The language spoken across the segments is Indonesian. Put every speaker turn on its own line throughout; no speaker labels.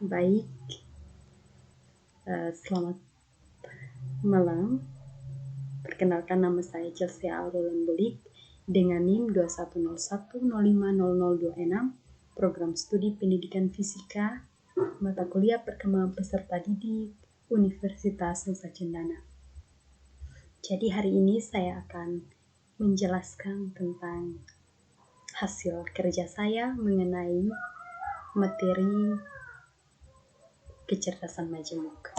Baik, selamat malam. Perkenalkan, nama saya Chelsea Aurelan Bulik dengan NIM 2101050026, program studi pendidikan fisika, mata kuliah perkembangan peserta didik, Universitas Nusa Cendana. Jadi hari ini saya akan menjelaskan tentang hasil kerja saya mengenai materi kecerdasan majemuk.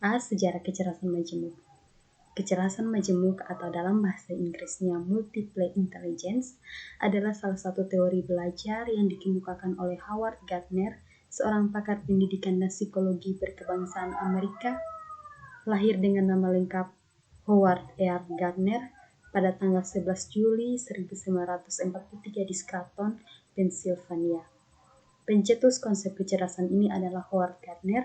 Sejarah kecerdasan majemuk. Kecerdasan majemuk atau dalam bahasa Inggrisnya multiple intelligence adalah salah satu teori belajar yang dikemukakan oleh Howard Gardner, seorang pakar pendidikan dan psikologi berkebangsaan Amerika, lahir dengan nama lengkap Howard R. Gardner pada tanggal 11 Juli 1943 di Scranton, Pennsylvania. Pencetus konsep kecerdasan ini adalah Howard Gardner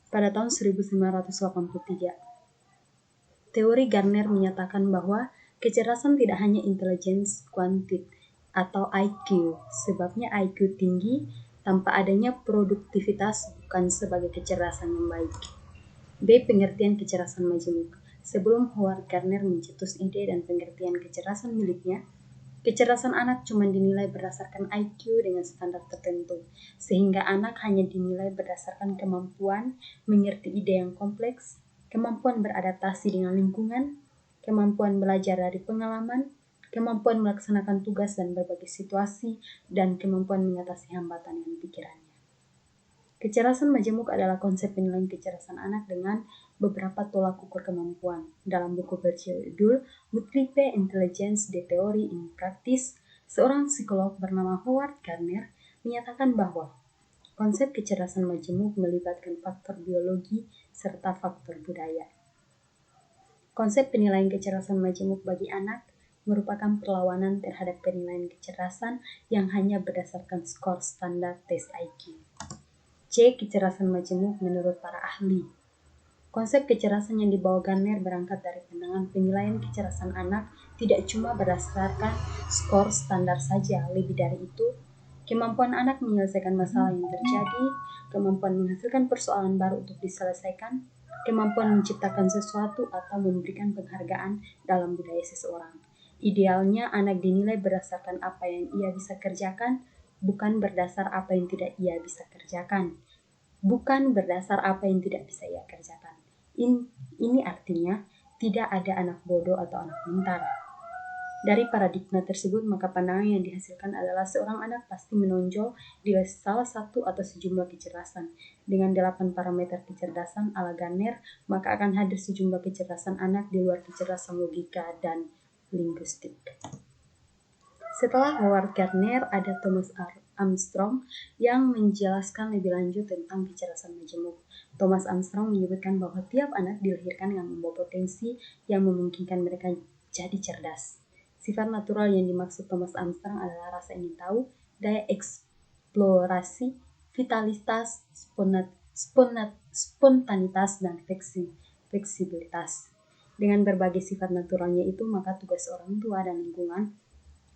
pada tahun 1983. Teori Gardner menyatakan bahwa kecerdasan tidak hanya intelijensi kuantit atau IQ, sebabnya IQ tinggi tanpa adanya produktivitas bukan sebagai kecerdasan yang baik. B. Pengertian kecerdasan majemuk. Sebelum Howard Gardner mencetus ide dan pengertian kecerdasan miliknya, kecerdasan anak cuma dinilai berdasarkan IQ dengan standar tertentu, sehingga anak hanya dinilai berdasarkan kemampuan mengerti ide yang kompleks, kemampuan beradaptasi dengan lingkungan, kemampuan belajar dari pengalaman, kemampuan melaksanakan tugas dan berbagai situasi, dan kemampuan mengatasi hambatan yang pikirannya. Kecerdasan majemuk adalah konsep penilaian kecerdasan anak dengan beberapa tolak ukur kemampuan. Dalam buku berjudul Multiple Intelligence: The Theory in Practice, seorang psikolog bernama Howard Gardner menyatakan bahwa konsep kecerdasan majemuk melibatkan faktor biologi serta faktor budaya. Konsep penilaian kecerdasan majemuk bagi anak merupakan perlawanan terhadap penilaian kecerdasan yang hanya berdasarkan skor standar tes IQ. C. Kecerdasan majemuk menurut para ahli. Konsep kecerdasan yang dibawa Gardner berangkat dari pandangan penilaian kecerdasan anak tidak cuma berdasarkan skor standar saja, lebih dari itu, kemampuan anak menyelesaikan masalah yang terjadi, kemampuan menghasilkan persoalan baru untuk diselesaikan, kemampuan menciptakan sesuatu atau memberikan penghargaan dalam budaya seseorang. Idealnya, anak dinilai berdasarkan apa yang ia bisa kerjakan, bukan berdasar apa yang tidak ia bisa kerjakan. Bukan berdasar apa yang tidak bisa ia kerjakan. Ini artinya tidak ada anak bodoh atau anak pintar. Dari paradigma tersebut, maka pandangan yang dihasilkan adalah seorang anak pasti menonjol di salah satu atau sejumlah kecerdasan. Dengan 8 parameter kecerdasan ala Gardner, maka akan hadir sejumlah kecerdasan anak di luar kecerdasan logika dan linguistik. Setelah Howard Gardner, ada Thomas Armstrong yang menjelaskan lebih lanjut tentang kecerdasan majemuk. Thomas Armstrong menyebutkan bahwa tiap anak dilahirkan dengan membawa potensi yang memungkinkan mereka jadi cerdas. Sifat natural yang dimaksud Thomas Armstrong adalah rasa ingin tahu, daya eksplorasi, vitalitas, spontanitas, dan fleksibilitas. Dengan berbagai sifat naturalnya itu, maka tugas orang tua dan lingkungan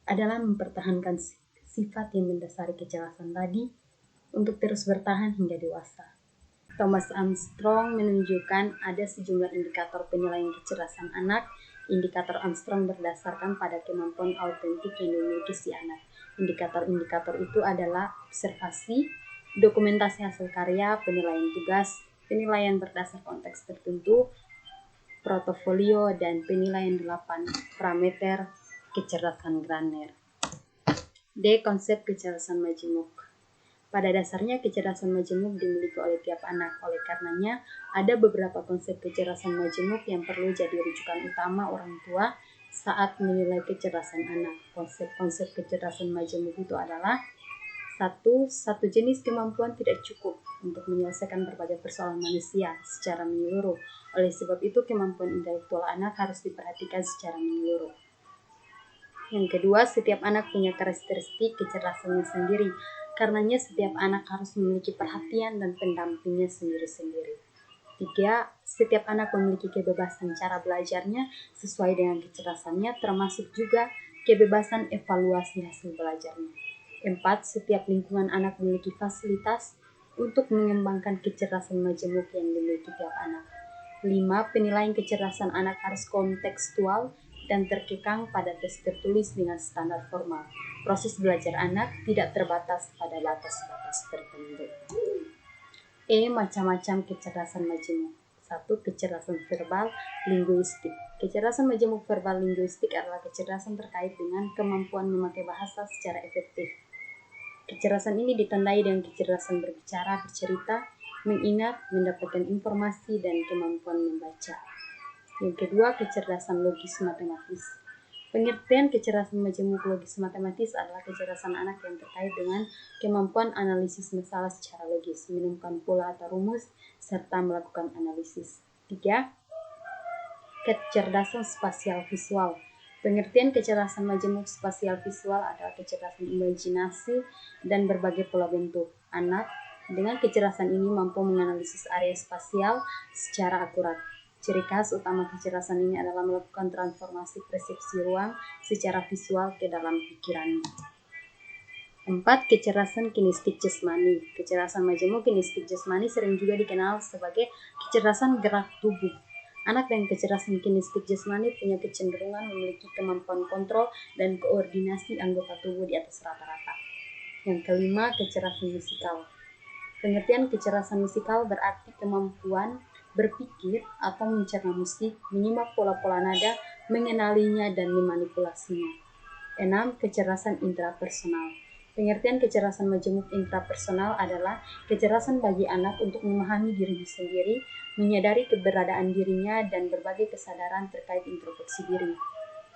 adalah mempertahankan sifat yang mendasari kecerdasan tadi untuk terus bertahan hingga dewasa. Thomas Armstrong menunjukkan ada sejumlah indikator penilaian kecerdasan anak. Indikator Armstrong berdasarkan pada kemampuan autentik yang dimiliki si anak. Indikator-indikator itu adalah observasi, dokumentasi hasil karya, penilaian tugas, penilaian berdasar konteks tertentu, portofolio, dan penilaian 8 parameter kecerdasan Gardner. D. Konsep kecerdasan majemuk. Pada dasarnya, kecerdasan majemuk dimiliki oleh tiap anak. Oleh karenanya, ada beberapa konsep kecerdasan majemuk yang perlu jadi rujukan utama orang tua saat menilai kecerdasan anak. Konsep-konsep kecerdasan majemuk itu adalah: satu jenis kemampuan tidak cukup untuk menyelesaikan berbagai persoalan manusia secara menyeluruh. Oleh sebab itu, kemampuan intelektual anak harus diperhatikan secara menyeluruh. Yang kedua, setiap anak punya karakteristik kecerdasannya sendiri. Karenanya setiap anak harus memiliki perhatian dan pendampingnya sendiri-sendiri. 3. Setiap anak memiliki kebebasan cara belajarnya sesuai dengan kecerdasannya, termasuk juga kebebasan evaluasi hasil belajarnya. 4. Setiap lingkungan anak memiliki fasilitas untuk mengembangkan kecerdasan majemuk yang dimiliki tiap anak. 5. Penilaian kecerdasan anak harus kontekstual dan terkekang pada tes tertulis dengan standar formal. Proses belajar anak tidak terbatas pada batas-batas tertentu. Macam-macam kecerdasan majemuk. 1. Kecerdasan verbal linguistik. Kecerdasan majemuk verbal linguistik adalah kecerdasan terkait dengan kemampuan memakai bahasa secara efektif. Kecerdasan ini ditandai dengan kecerdasan berbicara, bercerita, mengingat, mendapatkan informasi, dan kemampuan membaca. Yang kedua, kecerdasan logis matematis. Pengertian kecerdasan majemuk logis matematis adalah kecerdasan anak yang terkait dengan kemampuan analisis masalah secara logis, menemukan pola atau rumus, serta melakukan analisis. 3. Kecerdasan spasial visual. Pengertian kecerdasan majemuk spasial visual adalah kecerdasan imajinasi dan berbagai pola bentuk. Anak dengan kecerdasan ini mampu menganalisis area spasial secara akurat. Ciri khas utama kecerdasan ini adalah melakukan transformasi persepsi ruang secara visual ke dalam pikirannya. 4. Kecerdasan kinestik jasmani. Kecerdasan majemuk kinestik jasmani sering juga dikenal sebagai kecerdasan gerak tubuh. Anak dengan kecerdasan kinestik jasmani punya kecenderungan memiliki kemampuan kontrol dan koordinasi anggota tubuh di atas rata-rata. Yang kelima, kecerdasan musikal. Pengertian kecerdasan musikal berarti kemampuan berpikir atau mencerna musik, menyimak pola-pola nada, mengenalinya, dan memanipulasinya. 6. Kecerdasan intrapersonal. Pengertian kecerdasan majemuk intrapersonal adalah kecerdasan bagi anak untuk memahami dirinya sendiri, menyadari keberadaan dirinya, dan berbagai kesadaran terkait introspeksi diri.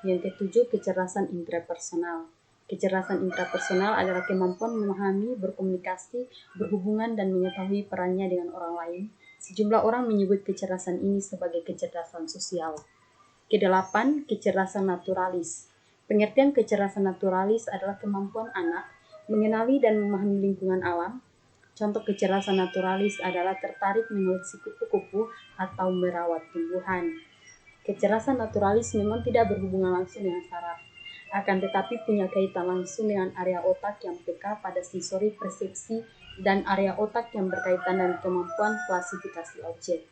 Yang ketujuh, kecerdasan intrapersonal. Kecerdasan intrapersonal adalah kemampuan memahami, berkomunikasi, berhubungan, dan mengetahui perannya dengan orang lain. Sejumlah orang menyebut kecerdasan ini sebagai kecerdasan sosial. Kedelapan, kecerdasan naturalis. Pengertian kecerdasan naturalis adalah kemampuan anak mengenali dan memahami lingkungan alam. Contoh kecerdasan naturalis adalah tertarik mengoleksi kupu-kupu atau merawat tumbuhan. Kecerdasan naturalis memang tidak berhubungan langsung dengan saraf, akan tetapi punya kaitan langsung dengan area otak yang peka pada sensori persepsi dan area otak yang berkaitan dengan kemampuan klasifikasi objek.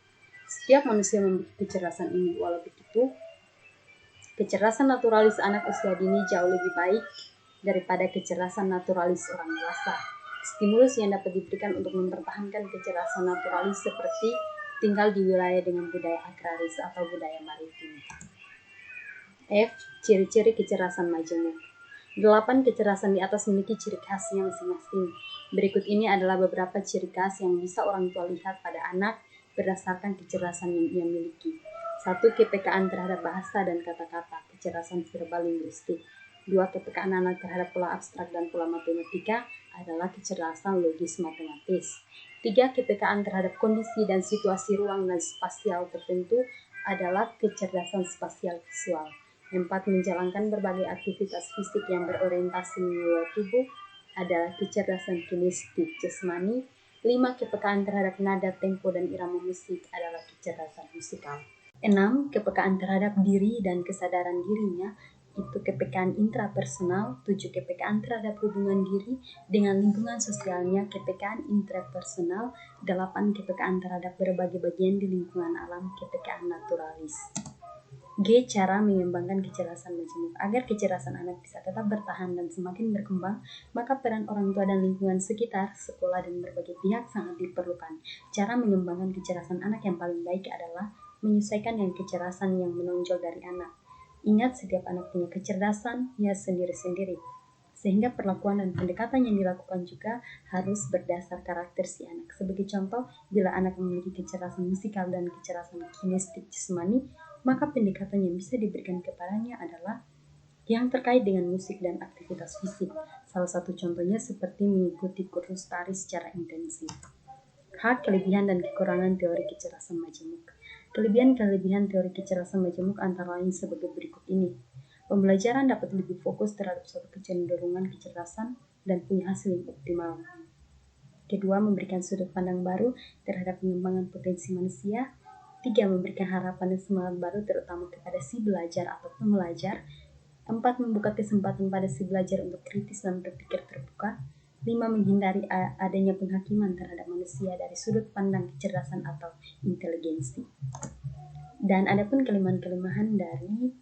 Setiap manusia memiliki kecerdasan ini, walau begitu, kecerdasan naturalis anak usia dini jauh lebih baik daripada kecerdasan naturalis orang dewasa. Stimulus yang dapat diberikan untuk mempertahankan kecerdasan naturalis seperti tinggal di wilayah dengan budaya agraris atau budaya maritim. F. Ciri-ciri kecerdasan majemuk. 8 kecerdasan di atas memiliki ciri khasnya masing-masing. Berikut ini adalah beberapa ciri khas yang bisa orang tua lihat pada anak berdasarkan kecerdasan yang ia miliki. 1. Kepekaan terhadap bahasa dan kata-kata, kecerdasan verbal linguistik. 2. Kepekaan anak terhadap pola abstrak dan pola matematika adalah kecerdasan logis matematis. 3. Kepekaan terhadap kondisi dan situasi ruang dan spasial tertentu adalah kecerdasan spasial visual. 4. Menjalankan berbagai aktivitas fisik yang berorientasi mengelola tubuh adalah kecerdasan kinestik jasmani. 5. Kepekaan terhadap nada, tempo, dan irama musik adalah kecerdasan musikal. 6. Kepekaan terhadap diri dan kesadaran dirinya, itu kepekaan intrapersonal. 7. Kepekaan terhadap hubungan diri dengan lingkungan sosialnya, kepekaan intrapersonal. 8. Kepekaan terhadap berbagai bagian di lingkungan alam, kepekaan naturalis. G. Cara mengembangkan kecerdasan majemuk. Agar kecerdasan anak bisa tetap bertahan dan semakin berkembang, maka peran orang tua dan lingkungan sekitar, sekolah, dan berbagai pihak sangat diperlukan. Cara mengembangkan kecerdasan anak yang paling baik adalah menyesuaikan dengan kecerdasan yang menonjol dari anak. Ingat, setiap anak punya kecerdasannya sendiri-sendiri, sehingga perlakuan dan pendekatan yang dilakukan juga harus berdasar karakter si anak. Sebagai contoh, bila anak memiliki kecerdasan musikal dan kecerdasan kinestik jasmani, maka pendekatan yang bisa diberikan kepadanya adalah yang terkait dengan musik dan aktivitas fisik. Salah satu contohnya seperti mengikuti kursus tari secara intensif. H. Kelebihan dan kekurangan teori kecerdasan majemuk. Kelebihan-kelebihan teori kecerdasan majemuk antara lain sebagai berikut ini. Pembelajaran dapat lebih fokus terhadap suatu kecenderungan kecerdasan dan punya hasil yang optimal. Kedua, memberikan sudut pandang baru terhadap pengembangan potensi manusia. 3. Memberikan harapan dan semangat baru terutama kepada si belajar atau pembelajar. 4. Membuka kesempatan pada si belajar untuk kritis dan berpikir terbuka. 5. Menghindari adanya penghakiman terhadap manusia dari sudut pandang kecerdasan atau inteligensi. Dan adapun kelemahan-kelemahan dari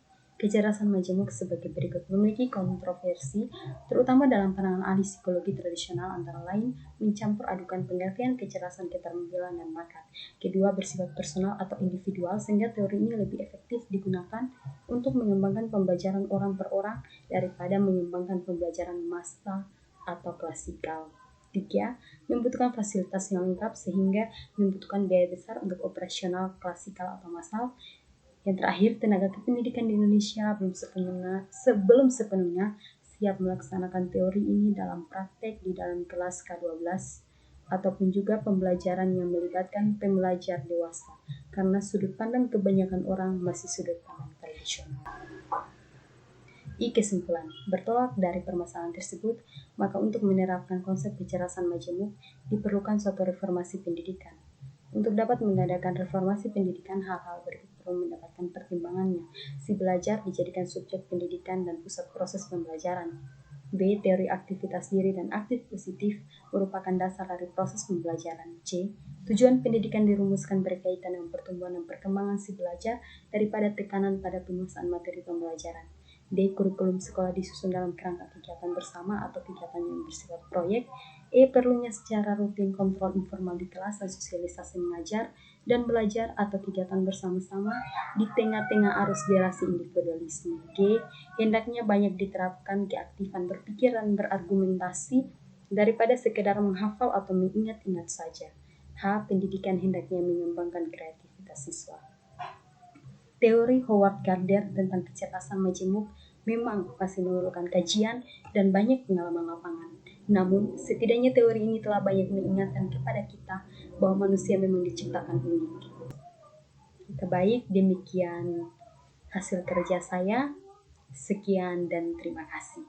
kecerdasan majemuk sebagai berikut. Memiliki kontroversi, terutama dalam pandangan ahli psikologi tradisional, antara lain mencampur adukan pengertian kecerdasan keterampilan dan bakat. Kedua, bersifat personal atau individual, sehingga teori ini lebih efektif digunakan untuk mengembangkan pembelajaran orang per orang daripada mengembangkan pembelajaran massal atau klasikal. 3. Membutuhkan fasilitas yang lengkap sehingga membutuhkan biaya besar untuk operasional klasikal atau massal. Yang terakhir, tenaga kependidikan di Indonesia belum sepenuhnya siap melaksanakan teori ini dalam praktek di dalam kelas K12 ataupun juga pembelajaran yang melibatkan pembelajar dewasa, karena sudut pandang kebanyakan orang masih sudut pandang tradisional. Kesimpulan, bertolak dari permasalahan tersebut, maka untuk menerapkan konsep kecerdasan majemuk diperlukan suatu reformasi pendidikan. Untuk dapat mengadakan reformasi pendidikan, hal-hal berikut perlu mendapatkan pertimbangannya. Si belajar dijadikan subjek pendidikan dan pusat proses pembelajaran. B. Teori aktivitas diri dan aktif positif merupakan dasar dari proses pembelajaran. C. Tujuan pendidikan dirumuskan berkaitan dengan pertumbuhan dan perkembangan si belajar daripada tekanan pada penguasaan materi pembelajaran. D. Kurikulum sekolah disusun dalam kerangka kegiatan bersama atau kegiatan yang bersifat proyek. E. Perlunya secara rutin kontrol informal di kelas dan sosialisasi mengajar dan belajar atau kegiatan bersama-sama di tengah-tengah arus derasi individualisme. G. Hendaknya banyak diterapkan keaktifan berpikir dan berargumentasi daripada sekedar menghafal atau mengingat-ingat saja. H. Pendidikan hendaknya mengembangkan kreativitas siswa. Teori Howard Gardner tentang kecerdasan majemuk memang masih memerlukan kajian dan banyak pengalaman lapangan. Namun, setidaknya teori ini telah banyak mengingatkan kepada kita bahwa manusia memang diciptakan unik. Baik, demikian hasil kerja saya. Sekian dan terima kasih.